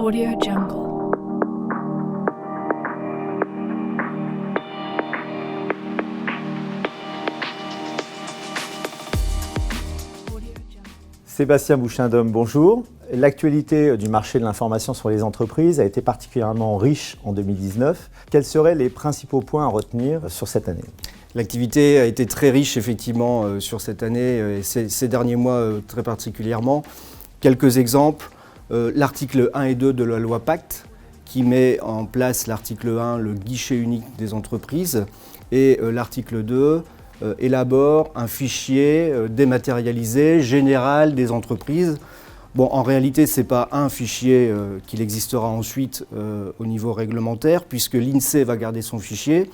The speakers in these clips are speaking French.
AudioJungle. Sébastien Bouchain-Dôme, bonjour. L'actualité du marché de l'information sur les entreprises a été particulièrement riche en 2019. Quels seraient les principaux points à retenir sur cette année ? L'activité a été très riche effectivement sur cette année et ces derniers mois très particulièrement. Quelques exemples, l'article 1 et 2 de la loi Pacte qui met en place l'article 1, le guichet unique des entreprises, et l'article 2 élabore un fichier dématérialisé général des entreprises. Bon, en réalité, ce n'est pas un fichier qu'il existera ensuite au niveau réglementaire, puisque l'INSEE va garder son fichier,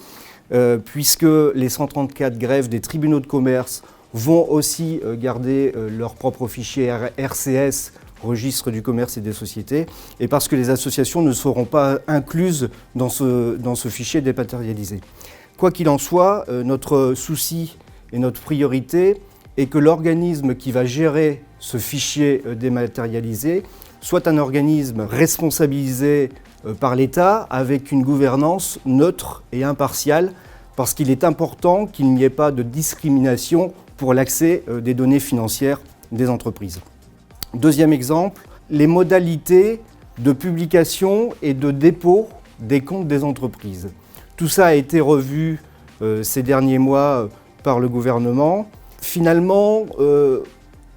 puisque les 134 greffes des tribunaux de commerce vont aussi garder leur propre fichier RCS, Registre du commerce et des sociétés, et parce que les associations ne seront pas incluses dans ce fichier dématérialisé. Quoi qu'il en soit, notre souci et notre priorité est que l'organisme qui va gérer ce fichier dématérialisé soit un organisme responsabilisé par l'État avec une gouvernance neutre et impartiale, parce qu'il est important qu'il n'y ait pas de discrimination pour l'accès des données financières des entreprises. Deuxième exemple, les modalités de publication et de dépôt des comptes des entreprises. Tout ça a été revu ces derniers mois par le gouvernement. Finalement,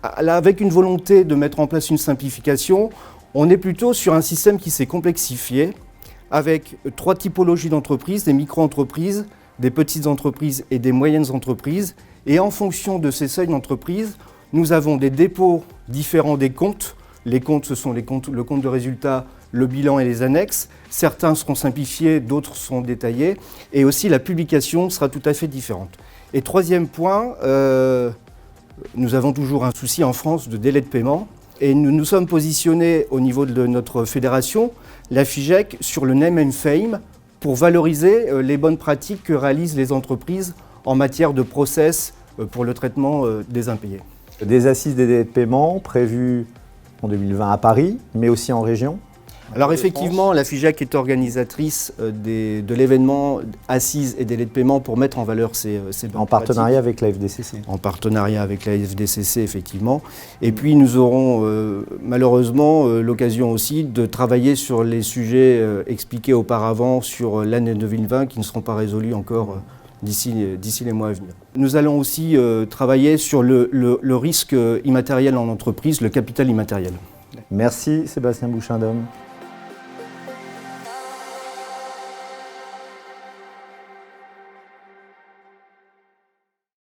avec une volonté de mettre en place une simplification, on est plutôt sur un système qui s'est complexifié, avec 3 typologies d'entreprises, des micro-entreprises, des petites entreprises et des moyennes entreprises. Et en fonction de ces seuils d'entreprise, nous avons des dépôts différents des comptes. Les comptes, ce sont le compte de résultat, le bilan et les annexes. Certains seront simplifiés, d'autres seront détaillés. Et aussi, la publication sera tout à fait différente. Et troisième point, nous avons toujours un souci en France de délai de paiement. Et nous nous sommes positionnés au niveau de notre fédération, la FIGEC, sur le name and fame pour valoriser les bonnes pratiques que réalisent les entreprises en matière de process pour le traitement des impayés. Des assises des délais de paiement prévues en 2020 à Paris, mais aussi en région. Alors effectivement, la FIGEC est organisatrice de l'événement Assises et délais de paiement pour mettre en valeur ces bonnes en partenariat avec la FDCC. En partenariat avec la FDCC, effectivement. Et puis nous aurons malheureusement l'occasion aussi de travailler sur les sujets expliqués auparavant sur l'année 2020 qui ne seront pas résolus encore d'ici les mois à venir. Nous allons aussi travailler sur le risque immatériel en entreprise, le capital immatériel. Merci Sébastien Bouchain-Dôme.